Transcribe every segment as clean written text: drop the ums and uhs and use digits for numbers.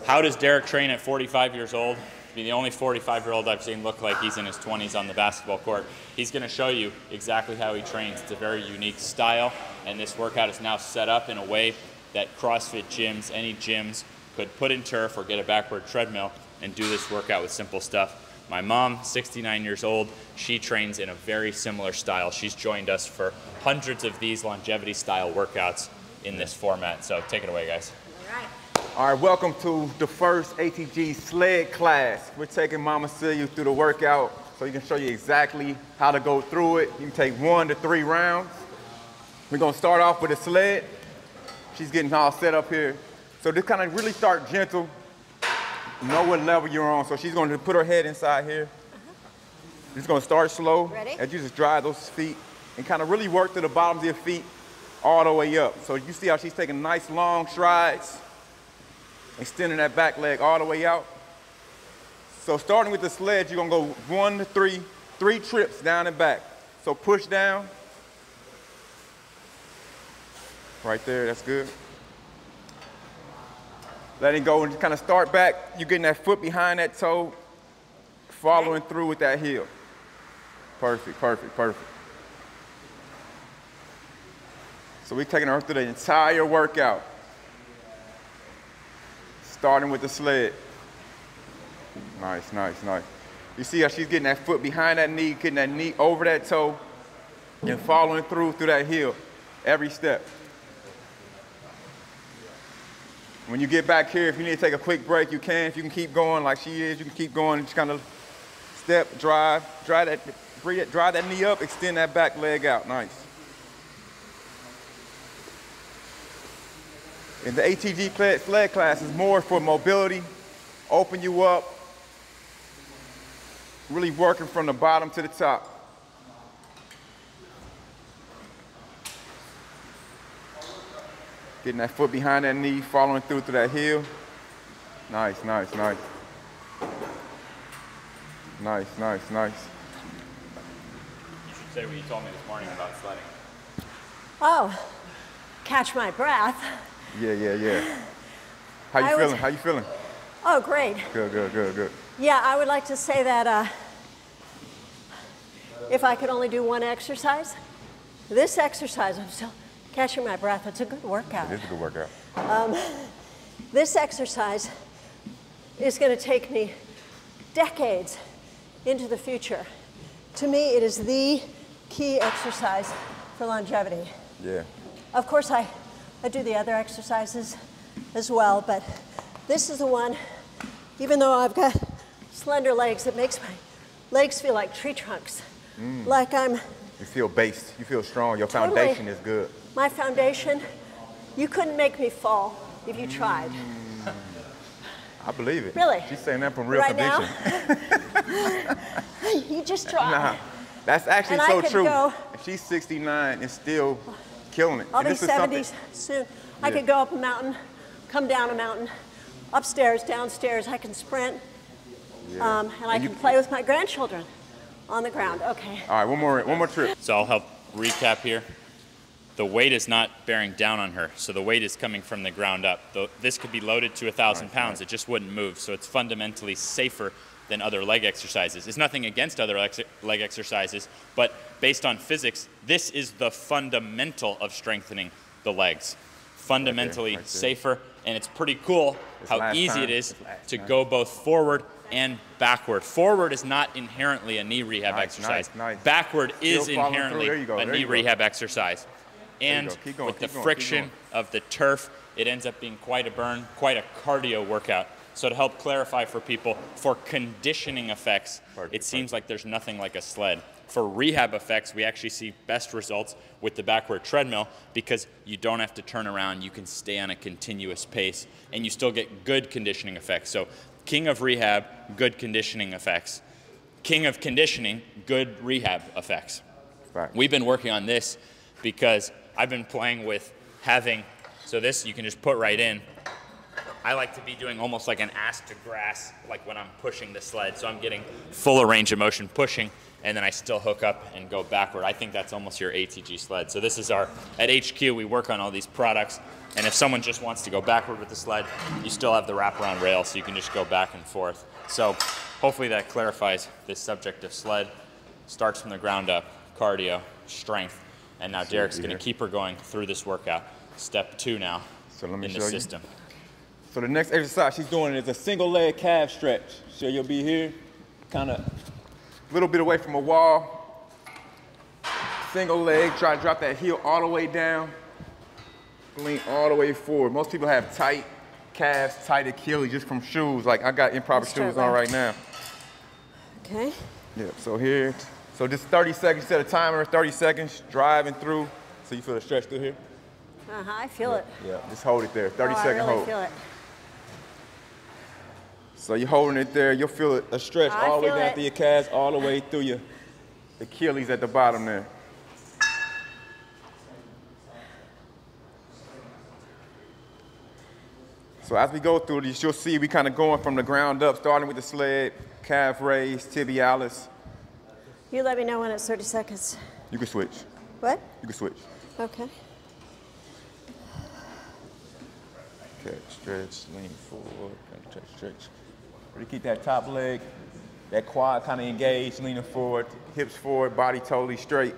How does Derek train at 45 years old? Be the only 45-year-old I've seen look like he's in his 20s on the basketball court. He's going to show you exactly how he trains. It's a very unique style, and this workout is now set up in a way that CrossFit gyms, any gyms, could put in turf or get a backward treadmill and do this workout with simple stuff. My mom, 69 years old, she trains in a very similar style. She's joined us for hundreds of these longevity-style workouts in this format. So take it away, guys. All right. All right, welcome to the first ATG sled class. We're taking Mama Celia through the workout so you can show you exactly how to go through it. You can take 1 to 3 rounds. We're gonna start off with a sled. She's getting all set up here. So just kind of really start gentle. Know what level you're on. So she's gonna put her head inside here. Just gonna start slow. Ready? As you just drive those feet and kind of really work to the bottoms of your feet all the way up. So you see how she's taking nice long strides. Extending that back leg all the way out. So starting with the sled, you're gonna go 1 to 3, 3 trips down and back. So push down. Right there, that's good. Let it go and just kind of start back. You're getting that foot behind that toe, following through with that heel. Perfect, perfect, perfect. So we're taking her through the entire workout. Starting with the sled. Nice, nice, nice. You see how she's getting that foot behind that knee, getting that knee over that toe, and following through that heel every step. When you get back here, if you need to take a quick break, you can. If you can keep going like she is, you can keep going. Just kind of step, drive that knee up, extend that back leg out. Nice. And the ATG sled class is more for mobility, open you up, really working from the bottom to the top. Getting that foot behind that knee, following through that heel. Nice, nice, nice. Nice, nice, nice. You should say what you told me this morning about sledding. Oh, catch my breath. Yeah, yeah, yeah. How you feeling? How you feeling? Oh, great. Good, good, good, good. Yeah, I would like to say that if I could only do one exercise, this exercise, I'm still catching my breath. It's a good workout. It is a good workout. This exercise is going to take me decades into the future. To me, it is the key exercise for longevity. Yeah. Of course, I do the other exercises as well, but this is the one, even though I've got slender legs, it makes my legs feel like tree trunks. Like I'm... You feel based, you feel strong, your totally, foundation is good. My foundation, you couldn't make me fall if you tried. I believe it. Really? She's saying that from real right conviction. Now, you just try. Nah, that's actually and so I could true. Go, she's 69 and still killing it. I'll and be 70 soon. I could go up a mountain, come down a mountain, upstairs, downstairs. I can sprint, and I can play with my grandchildren on the ground. Okay. All right, one more trip. So I'll help recap here. The weight is not bearing down on her, so the weight is coming from the ground up. This could be loaded to 1,000 pounds. It just wouldn't move, so it's fundamentally safer than other leg exercises. It's nothing against other leg exercises, but based on physics, this is the fundamental of strengthening the legs. Fundamentally safer, and it's pretty cool how easy it is to go both forward and backward. Forward is not inherently a knee rehab exercise. Backward is inherently a knee rehab exercise. And with the friction of the turf, it ends up being quite a burn, quite a cardio workout. So to help clarify for people, for conditioning effects, it seems like there's nothing like a sled. For rehab effects, we actually see best results with the backward treadmill because you don't have to turn around, you can stay on a continuous pace, and you still get good conditioning effects. So king of rehab, good conditioning effects. King of conditioning, good rehab effects. Right. We've been working on this because I've been playing with having, so this you can just put right in, I like to be doing almost like an ass to grass, like when I'm pushing the sled. So I'm getting full range of motion pushing, and then I still hook up and go backward. I think that's almost your ATG sled. So this is our, at HQ, we work on all these products. And if someone just wants to go backward with the sled, you still have the wraparound rail, so you can just go back and forth. So hopefully that clarifies this subject of sled. Starts from the ground up, cardio, strength. And now Derek's gonna keep her going through this workout. Step 2 now in the system. So the next exercise she's doing is a single leg calf stretch. So you'll be here, kind of a little bit away from a wall. Single leg, try to drop that heel all the way down. Lean all the way forward. Most people have tight calves, tight Achilles just from shoes. Like I got improper shoes on right now. Okay. Yeah, so here, so just 30 seconds, set a timer, 30 seconds, driving through. So you feel the stretch through here? I feel it. Yeah, just hold it there, 30-second I really hold. feel it. So you're holding it there, you'll feel a stretch all the way down through your calves, all the way through your Achilles at the bottom there. So as we go through this, you'll see we kind of going from the ground up, starting with the sled, calf raise, tibialis. You let me know when it's 30 seconds. You can switch. What? You can switch. Okay. Okay, stretch, lean forward, stretch. Really keep that top leg, that quad kind of engaged, leaning forward, hips forward, body totally straight.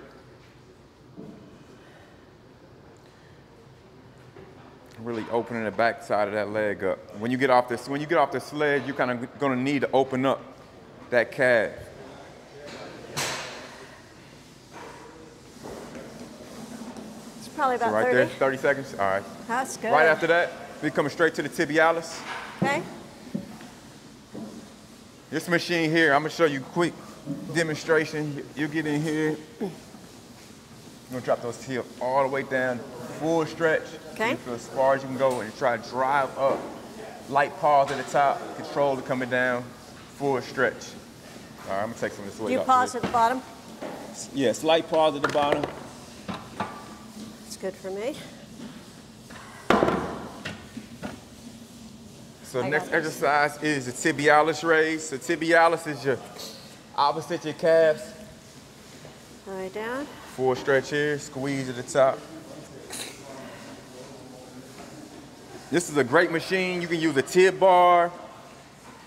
Really opening the back side of that leg up. When you get off the sled, you're kind of gonna need to open up that calf. It's probably about right 30. there, 30 seconds. All right. That's good. Right after that, we're coming straight to the tibialis. Okay. This machine here, I'm gonna show you a quick demonstration. You get in here. You're gonna drop those heels all the way down, full stretch. Okay. You feel as far as you can go and try to drive up. Light pause at the top, controller coming down, full stretch. All right, I'm gonna take some of this weight Do you off pause here. at the bottom? Yeah, slight pause at the bottom. It's good for me. So the next exercise is the tibialis raise. So tibialis is your opposite your calves. All right, down. Full stretch here, squeeze at the top. This is a great machine. You can use a tib bar.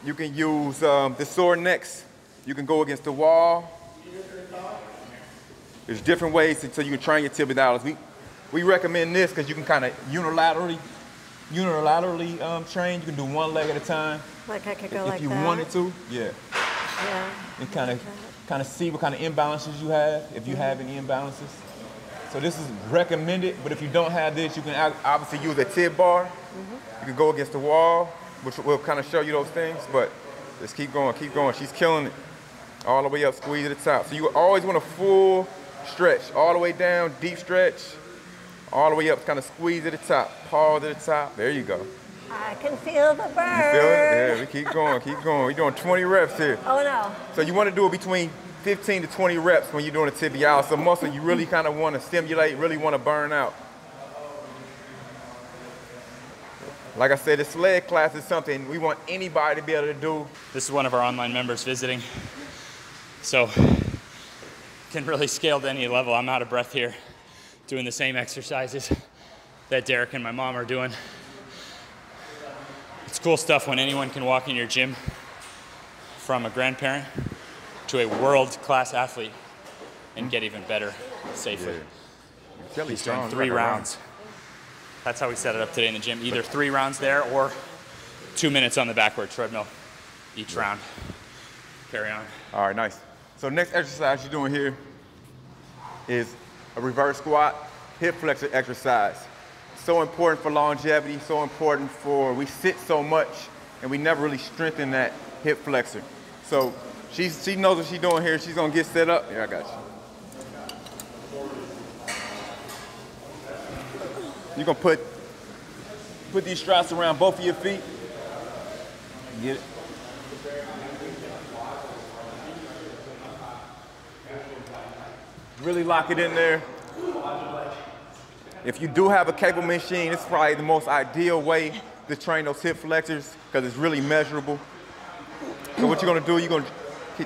You can use the sore necks. You can go against the wall. There's different ways so you can train your tibialis. We recommend this because you can kind of unilaterally train. You can do one leg at a time. Like I could go like that? If you wanted to, yeah. Yeah. And kind of see what kind of imbalances you have, if you have any imbalances. So this is recommended, but if you don't have this, you can obviously use a tib bar. You can go against the wall, which will kind of show you those things, but just keep going, keep going. She's killing it. All the way up, squeeze at the top. So you always want a full stretch, all the way down, deep stretch, all the way up, kind of squeeze at the top, pause at the top. There you go. I can feel the burn. You feel it? Yeah, we keep going, keep going. We're doing 20 reps here. Oh no. So you want to do it between 15 to 20 reps when you're doing a tibialis. So muscle you really kind of want to stimulate, really want to burn out. Like I said, the sled class is something we want anybody to be able to do. This is one of our online members visiting. So can really scale to any level. I'm out of breath here doing the same exercises that Derek and my mom are doing. It's cool stuff when anyone can walk in your gym from a grandparent to a world-class athlete and get even better safely. Yeah. He's doing 3 rounds. That's how we set it up today in the gym. Either 3 rounds there or 2 minutes on the backward treadmill each round. Carry on. All right, nice. So the next exercise you're doing here is a reverse squat, hip flexor exercise. So important for longevity, so important for, we sit so much and we never really strengthen that hip flexor. So she knows what she's doing here. She's gonna get set up. Here, I got you. You're gonna put these straps around both of your feet. Get it? Really lock it in there. If you do have a cable machine, it's probably the most ideal way to train those hip flexors because it's really measurable. So what you're gonna do, you're gonna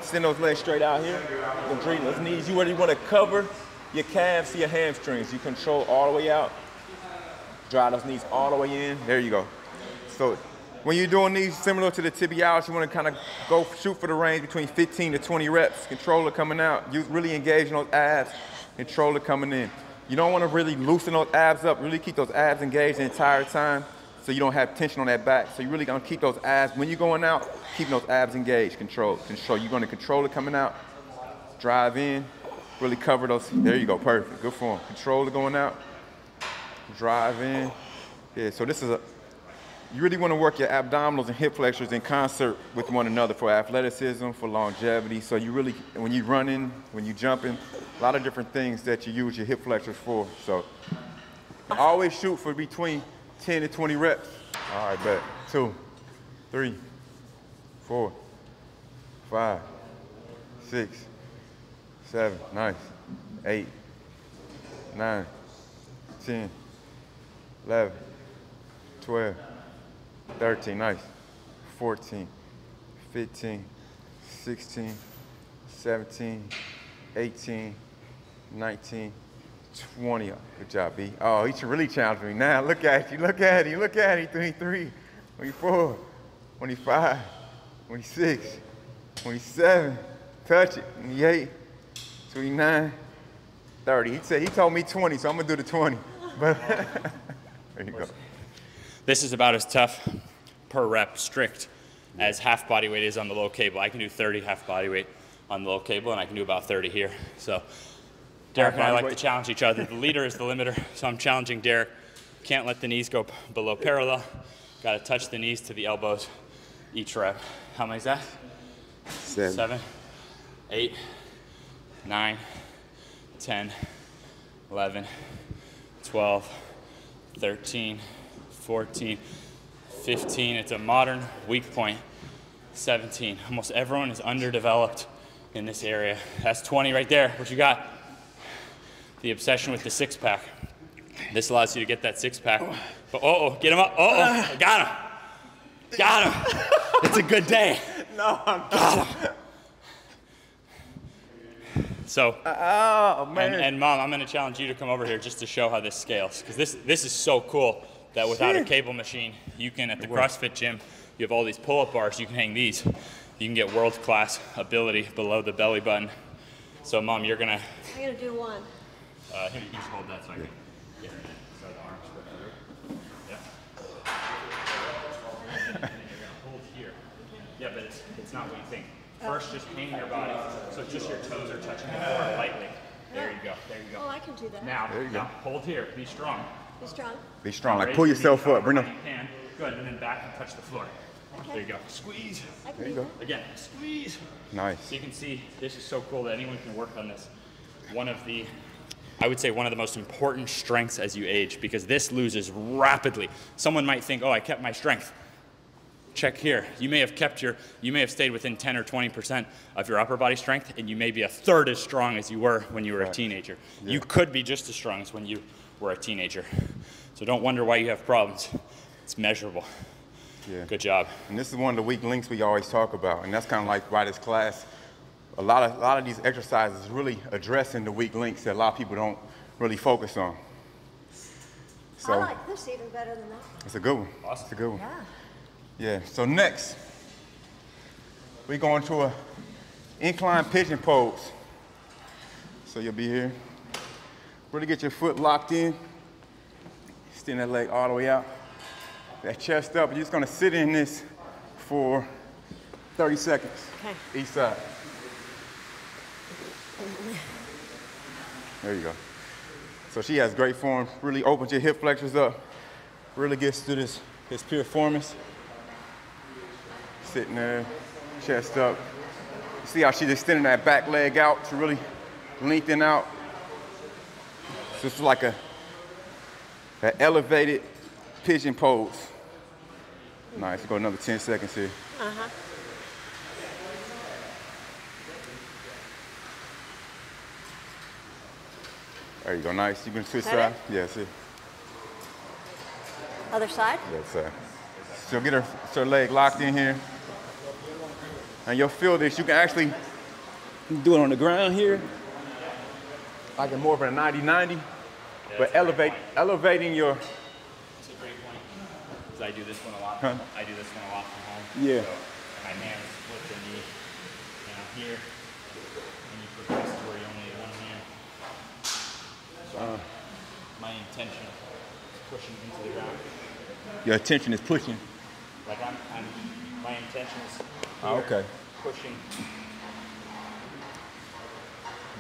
send those legs straight out here. You're gonna drain those knees. You really wanna cover your calves to your hamstrings. You control all the way out. Drive those knees all the way in. There you go. So when you're doing these, similar to the tibialis, you wanna kind of go shoot for the range between 15 to 20 reps. Control it coming out. You really engage in those abs. Control it coming in. You don't wanna really loosen those abs up. Really keep those abs engaged the entire time so you don't have tension on that back. So you're really gonna keep those abs, when you're going out, keeping those abs engaged. Control. You're gonna control it coming out. Drive in. Really cover those. There you go, perfect, good form. Control it going out, drive in. Yeah, so this is you really wanna work your abdominals and hip flexors in concert with one another for athleticism, for longevity. So you really, when you're running, when you're jumping, a lot of different things that you use your hip flexors for. So always shoot for between 10 to 20 reps. All right, bet. 2, 3, 4, 5, 6, 7, nice. 8, 9, 10, 11, 12, 13, nice. 14, 15, 16, 17, 18, 19, 20. Good job, B. Oh, he really challenged me now. Look at you, look at you, look at you. 23, 24, 25, 26, 27, touch it, 28, 29, 30. He told me 20, so I'm gonna do the 20. But there you go. This is about as tough per rep strict as half body weight is on the low cable. I can do 30 half body weight on the low cable, and I can do about 30 here. So Derek and I like to challenge each other. The leader is the limiter, so I'm challenging Derek. Can't let the knees go below parallel. Got to touch the knees to the elbows each rep. How many is that? 7, 8, 9, 10, 11, 12, 13, 14, 15. It's a modern weak point. 17. Almost everyone is underdeveloped in this area. That's 20 right there. What you got? The obsession with the six pack. This allows you to get that six pack. But get him up. Got him. Got him. It's a good day. No, I'm got him. So, oh man. And Mom, I'm gonna challenge you to come over here just to show how this scales, because this is so cool that without a cable machine, you can, at the CrossFit gym, you have all these pull-up bars, you can hang these. You can get world-class ability below the belly button. So Mom, you're gonna... I'm gonna do one. Here, you can just hold that so I can get her in. So the arms go through. Yeah. And then you're gonna hold here. Yeah, but it's not what you think. First, just hang your body, so just your toes are touching the floor lightly. There you go, there you go. Oh, I can do that. Now hold here, be strong. Be strong. Be strong, like pull yourself up. Bring them. Good, and then back and touch the floor. Okay. There you go. Squeeze. There you go. Again, squeeze. Nice. So you can see, this is so cool that anyone can work on this. I would say one of the most important strengths as you age, because this loses rapidly. Someone might think, oh, I kept my strength. Check here. You may have stayed within 10 or 20% of your upper body strength, and you may be a third as strong as you were when you were a teenager. Yeah. You could be just as strong as when you were a teenager. So don't wonder why you have problems. It's measurable. Yeah. Good job. And this is one of the weak links we always talk about, and that's kind of like why this class, a lot of these exercises really addressing the weak links that a lot of people don't really focus on. So I like this even better than that. It's a good one. Awesome. It's a good one. Yeah. Yeah. So next, we're going to a incline pigeon pose. So you'll be here. Really get your foot locked in. Extend that leg all the way out. That chest up. You're just gonna sit in this for 30 seconds. Okay. Each side. There you go. So she has great form. Really opens your hip flexors up. Really gets to this piriformis. Sitting there, chest up. You see how she's extending that back leg out to really lengthen out. So it's like an elevated pigeon pose. Nice, we'll go another 10 seconds here. Uh-huh. There you go, nice. You can switch sides? Yeah, see. Other side? Yeah, side. So get her leg locked in here. And you'll feel this. You can actually do it on the ground here, like a more of a 90-90, but elevating your. That's a great point. Because I do this one a lot. Huh? I do this one a lot from home. Yeah. So my hand split the knee down here, and you progress to where you only have one hand. So my intention is pushing into the ground. Your attention is pushing. Like my intention is Okay. pushing.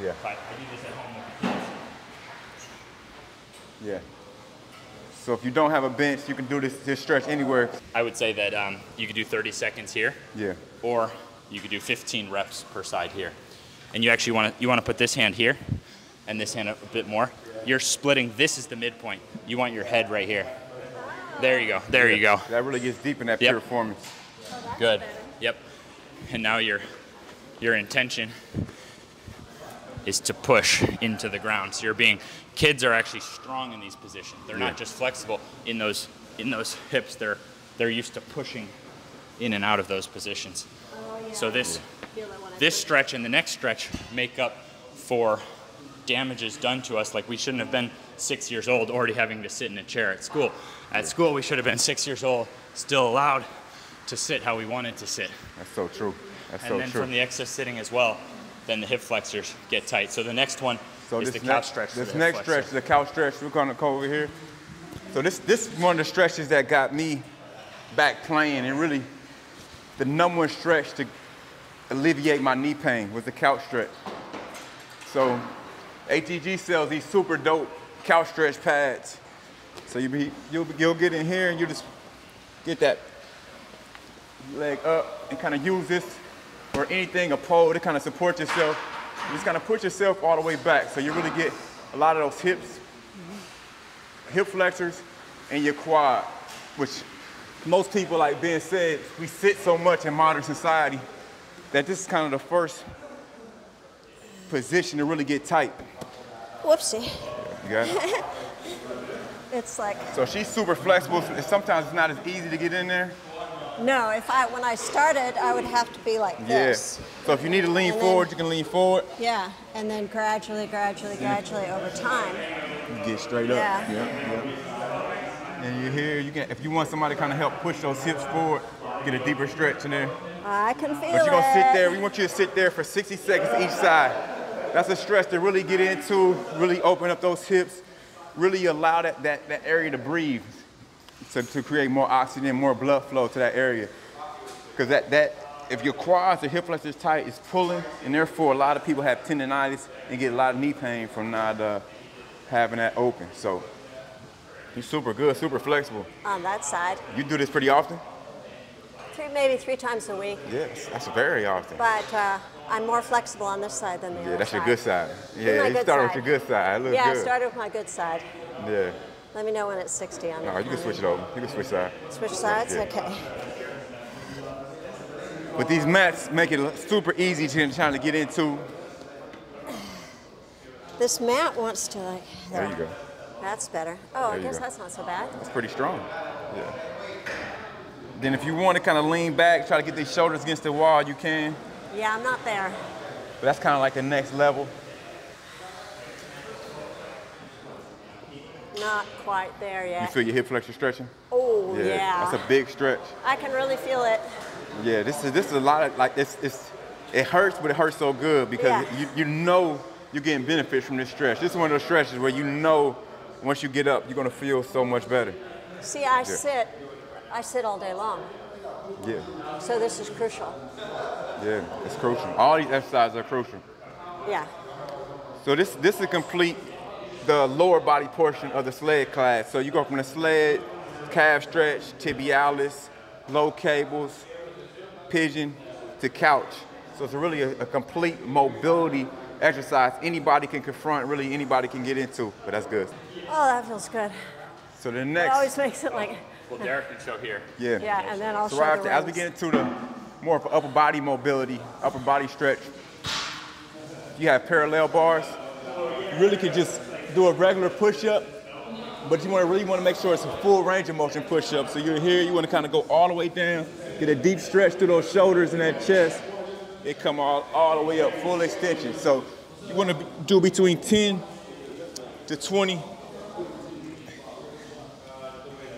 Yeah. I do this at home with the kids. Yeah. So if you don't have a bench, you can do this stretch anywhere. I would say that you could do 30 seconds here. Yeah. Or you could do 15 reps per side here. And you actually want to put this hand here and this hand a bit more. You're splitting. This is the midpoint. You want your head right here. There you go. There you go. That really gets deep in that Yep. piriformis. Good. Yep. And now your intention is to push into the ground. So kids are actually strong in these positions. They're not just flexible in those hips. They're used to pushing in and out of those positions. Oh, yeah. So this stretch and the next stretch make up for damages done to us. Like we shouldn't have been 6 years old already having to sit in a chair at school. At school, we should have been 6 years old, still allowed to sit how we wanted to sit. That's so true. That's so true. And then from the excess sitting as well, then the hip flexors get tight. So the next one is the couch stretch. This next stretch, the couch stretch, we're gonna go over here. So this is one of the stretches that got me back playing, and really the number one stretch to alleviate my knee pain was the couch stretch. So ATG sells these super dope couch stretch pads. So you'll get in here and you just get that leg up and kind of use this or anything, a pole, to kind of support yourself. You just kind of push yourself all the way back. So you really get a lot of those hips, hip flexors, and your quad, which most people, like Ben said, we sit so much in modern society that this is kind of the first position to really get tight. Whoopsie. You got it? It's like, So she's super flexible. Sometimes it's not as easy to get in there. no, when I started, I would have to be like this. So if you need to lean And forward, then- you can lean forward. Yeah, and then gradually over time. You get straight up. Yeah. And you're here. If you want somebody to kind of help push those hips forward, get a deeper stretch in there. I can feel it. But you're gonna sit there. We want you to sit there for 60 seconds each side. That's a stretch to really get into, really open up those hips, really allow that area to breathe, to create more oxygen, more blood flow to that area. Because if your quads or hip flexors tight, it's pulling, and therefore a lot of people have tendonitis and get a lot of knee pain from not having that open. So you're super good, super flexible. On that side. You do this pretty often? Maybe 3 times a week. Yes, that's very often. But I'm more flexible on this side than the other side. Yeah, that's your good side. My Yeah, you good started with side. your good side. It looks Yeah, good. I started with my good side. Yeah. Let me know when it's 60 on No, that. you can switch it over. You can switch sides. Switch sides? Yeah. Okay. But these mats make it super easy to try to get into. This mat wants to like. There you go. That's better. Oh, I There you guess go. that's not so bad. That's pretty strong. Yeah. Then if you want to kind of lean back, try to get these shoulders against the wall, you can. Yeah, I'm not there. But that's kind of like the next level. Not quite there You yet. feel your hip flexor stretching? Oh, yeah. That's a big stretch. I can really feel it. Yeah, this is a lot of, like, it hurts, but it hurts so good because Yeah. you know you're getting benefit from this stretch. This is one of those stretches where you know once you get up, you're going to feel so much better. See, I sit all day long. Yeah, So this is crucial. yeah, it's crucial. All these exercises are crucial. Yeah. So this is complete the lower body portion of the sled class. So you go from the sled, calf stretch, tibialis, low cables, pigeon to couch. So it's really a complete mobility exercise anybody can confront, really anybody can get into, but that's good. Oh, that feels good. So the It next, always makes it like, Well, Derek can show here. yeah. yeah, and then I'll So show right the after, as we rings. get into the more of upper body mobility, upper body stretch, you have parallel bars. You really could just do a regular push-up but you really want to make sure it's a full range of motion push-up. So you're here, you want to kind of go all the way down, get a deep stretch through those shoulders and that chest. It come all the way up, full extension. So you want to do between 10 to 20.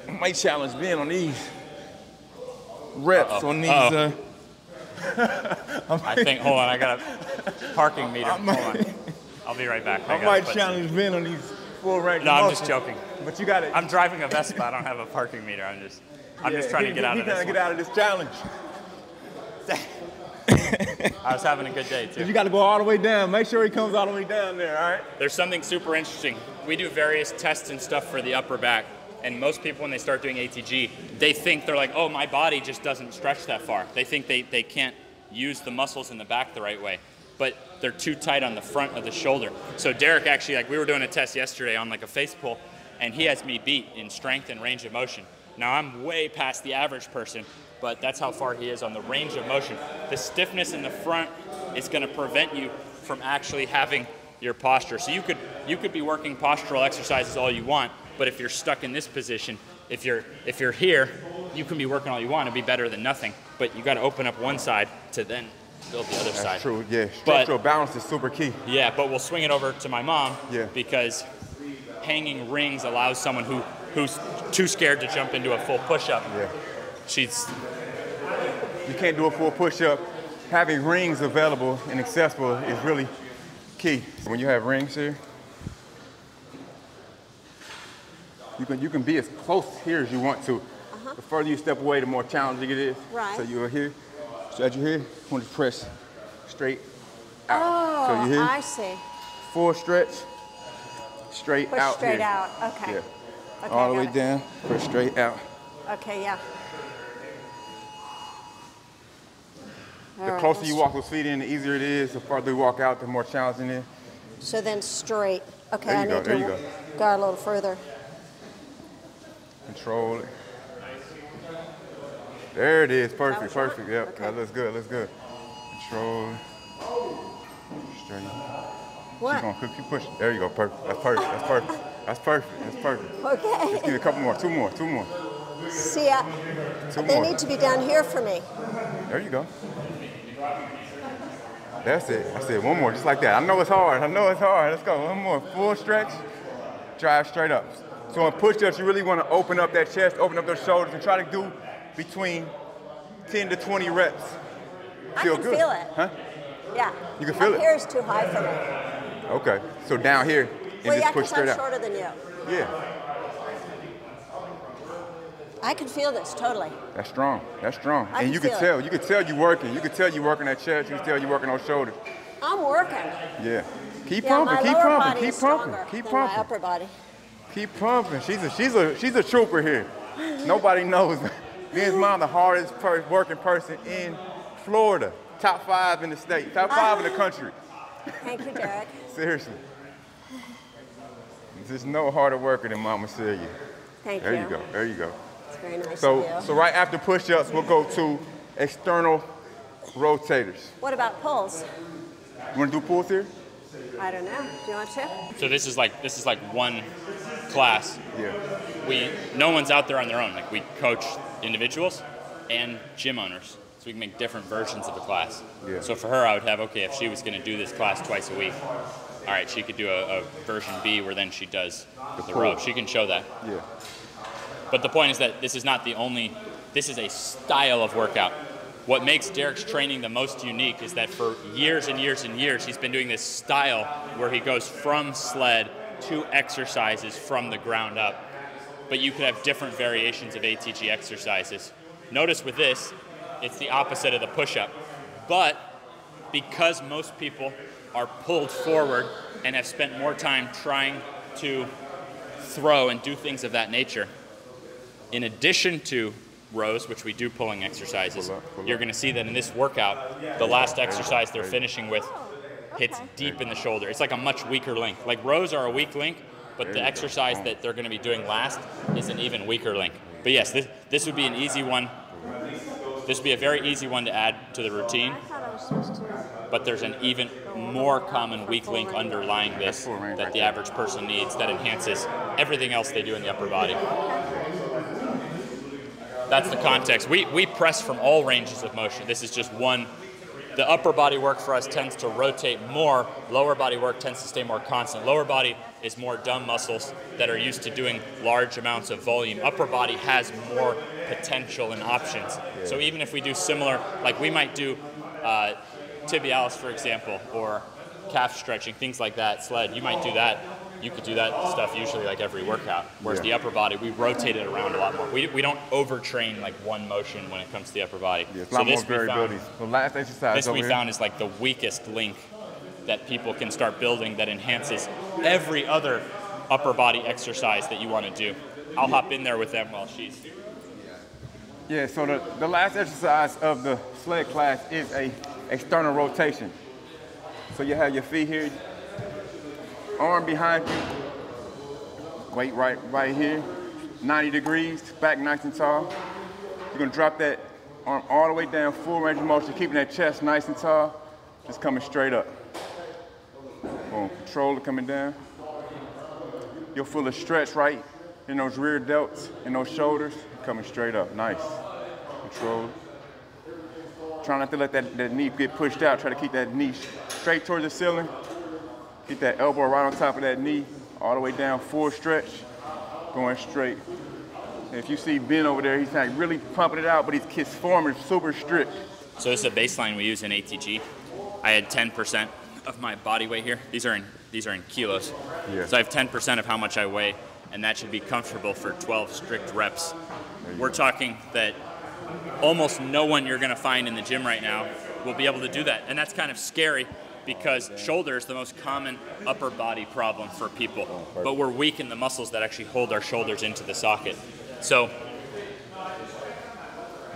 I might challenge Ben on these reps on these. I think, hold on, I got a parking meter. Hold on. I'll be right back. I might challenge Ben on these full range. No, I'm just joking. But you got it. I'm driving a Vespa. I don't have a parking meter. I'm just trying to get out of this. Get out of this challenge. I was having a good day too. You got to go all the way down. Make sure he comes all the way down there, all right? There's something super interesting. We do various tests and stuff for the upper back, and most people when they start doing ATG, they think they're like, oh, my body just doesn't stretch that far. They think they can't use the muscles in the back the right way, but they're too tight on the front of the shoulder. So Derek actually, like we were doing a test yesterday on like a face pull, and he has me beat in strength and range of motion. Now I'm way past the average person, but that's how far he is on the range of motion. The stiffness in the front is going to prevent you from actually having your posture. So you could be working postural exercises all you want, but if you're stuck in this position, if you're here, you can be working all you want. It'd be better than nothing. But you got to open up one side to then build the other side. That's true. Yeah. Structural balance is super key. Yeah, but we'll swing it over to my mom. Yeah. Because hanging rings allows someone who's too scared to jump into a full push-up. Yeah. You can't do a full push-up. Having rings available and accessible is really key. When you have rings here, you can be as close here as you want to. The further you step away, the more challenging it is. Right. So you're here. So as you're here, you want to press straight out. Oh, so you're here. I see. Full stretch, straight Push out straight here. out. Okay. Yeah. Okay, All the way down, push straight out. Okay, yeah. The closer you walk those feet in, the easier it is. The farther you walk out, the more challenging it is. So then straight. Okay, There you I go, need there to you go. go a little further. Control it. There it is, perfect, was perfect. right? Yep, Okay. that looks good, looks good. Control. Straight. What? Keep pushing. There you go, perfect. That's perfect, that's perfect. That's perfect, that's perfect. Okay. Just give me a couple more, two more. See, Two they more. need to be down here for me. There you go. That's it. I said one more, just like that. I know it's hard. Let's go. One more. Full stretch. Drive straight up. So on push-ups, you really want to open up that chest, open up those shoulders, and try to do between 10 to 20 reps. I can good. feel it. Huh? Yeah. You can feel it? Up here is too high for me. Okay. So down here, and Well, just yeah, push because straight I'm out. shorter than you. Yeah. I can feel this totally. That's strong. That's strong. I And can you can feel tell. it. You can tell you working. You can tell you working that chest. You can tell you working those shoulders. I'm working. Yeah. Keep Yeah, pumping. my Keep lower pumping. body Keep is stronger pumping. Keep than my pumping. upper body. Keep pumping. She's a trooper here. Nobody knows. Ben's mom, the hardest working person in Florida. Top 5 in the state. Top 5 in the country. Thank you, Derek. Seriously. There's no harder worker than Mama Celia. Thank There you. you go. There you go. It's very nice So of you. right after push-ups, we'll go to external rotators. What about pulls? You want to do pulls here? I don't know. Do you want to? So this is like one class. Yeah. No one's out there on their own. Like we coach individuals and gym owners, so we can make different versions of a class. Yeah. So for her, I would have, okay, if she was going to do this class twice a week, all right, she could do a version B where then she does the row. She can show that. Yeah. But the point is that this is not the only, this is a style of workout. What makes Derek's training the most unique is that for years and years and years, he's been doing this style where he goes from sled to exercises from the ground up. But you could have different variations of ATG exercises. Notice with this, it's the opposite of the push-up. But because most people are pulled forward and have spent more time trying to throw and do things of that nature, in addition to rows, which we do pulling exercises, pull up. you're going to see that in this workout, the last exercise they're finishing with hits deep in the shoulder. It's like a much weaker link. Like rows are a weak link, but the exercise that they're going to be doing last is an even weaker link. But yes, this would be an easy one. This would be a very easy one to add to the routine. I thought I but there's an even more common weak link underlying this that the average person needs that enhances everything else they do in the upper body. That's the context. We press from all ranges of motion. This is just one. The upper body work for us tends to rotate more. Lower body work tends to stay more constant. Lower body is more dumb muscles that are used to doing large amounts of volume. Upper body has more potential and options. Yeah. So even if we do similar, like we might do tibialis, for example, or calf stretching, things like that, sled, you might do that. You could do that stuff usually like every workout. Whereas the upper body, we rotate it around a lot more. We don't overtrain like one motion when it comes to the upper body. Yeah, it's a lot more variability. The last exercise this we found is like the weakest link that people can start building that enhances every other upper body exercise that you want to do. I'll hop in there with them while she's... Yeah, so the last exercise of the sled class is a external rotation. So you have your feet here, arm behind you, weight right here, 90 degrees, back nice and tall. You're gonna drop that arm all the way down, full range of motion, keeping that chest nice and tall, just coming straight up. Boom, controller coming down. You'll feel a stretch right in those rear delts and those shoulders, coming straight up, nice. Control. Try not to let that knee get pushed out, try to keep that knee straight towards the ceiling. Get that elbow right on top of that knee, all the way down, full stretch, going straight. And if you see Ben over there, he's like really pumping it out, but his form is super strict. So this is a baseline we use in ATG. I had 10% of my body weight here. These are in kilos. Yeah. So I have 10% of how much I weigh, and that should be comfortable for 12 strict reps. We're talking that almost no one you're gonna find in the gym right now will be able to do that. And that's kind of scary, because shoulder is the most common upper body problem for people, but we're weak in the muscles that actually hold our shoulders into the socket. So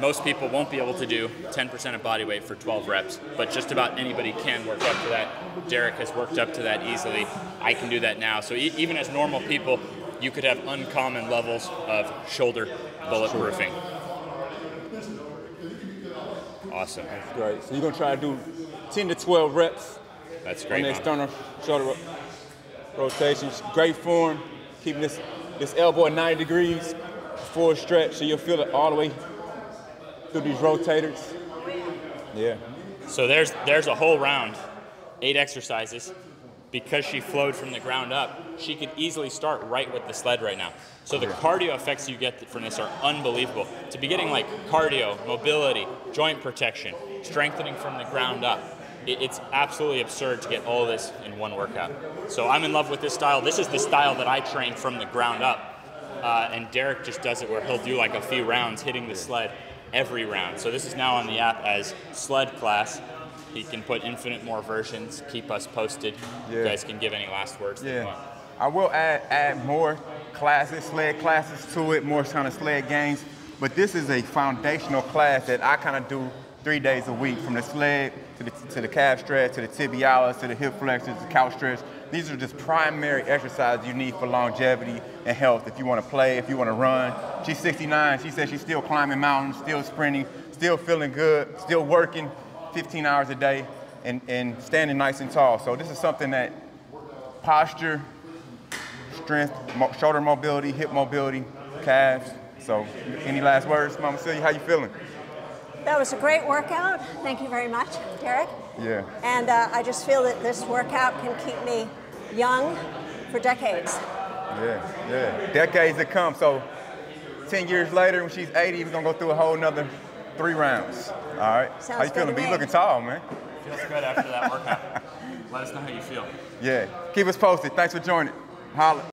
most people won't be able to do 10% of body weight for 12 reps, but just about anybody can work up to that. Derek has worked up to that easily. I can do that now. So even as normal people, you could have uncommon levels of shoulder bulletproofing. Awesome. That's great. So you're gonna try to do 10 to 12 reps. That's great. On the external shoulder rotations. Great form. Keeping this elbow at 90 degrees, full stretch, so you'll feel it all the way through these rotators. Yeah. So there's a whole round, 8 exercises. Because she flowed from the ground up, she could easily start right with the sled right now. So the cardio effects you get from this are unbelievable. To be getting like cardio, mobility, joint protection, strengthening from the ground up, it's absolutely absurd to get all this in one workout. So I'm in love with this style. This is the style that I train from the ground up. And Derek just does it where he'll do like a few rounds hitting the sled every round. So this is now on the app as sled class. He can put infinite more versions, keep us posted. Yeah. You guys can give any last words that you want. I will add more classes, sled classes to it, more kind of sled games. But this is a foundational class that I kind of do 3 days a week, from the sled to the calf stretch, to the tibialis, to the hip flexors, the couch stretch. These are just primary exercises you need for longevity and health. If you want to play, if you want to run. She's 69. She says she's still climbing mountains, still sprinting, still feeling good, still working 15 hours a day and standing nice and tall. So this is something that posture, strength, shoulder mobility, hip mobility, calves. So any last words, Mama Celia, how you feeling? That was a great workout. Thank you very much, Derek. Yeah. And I just feel that this workout can keep me young for decades. Yeah. Decades to come. So 10 years later, when she's 80, we're gonna go through a whole nother 3 rounds. All right. Sounds how you feeling? good to You me. looking tall, man. Feels good after that workout. Let us know how you feel. Yeah. Keep us posted. Thanks for joining. Holla.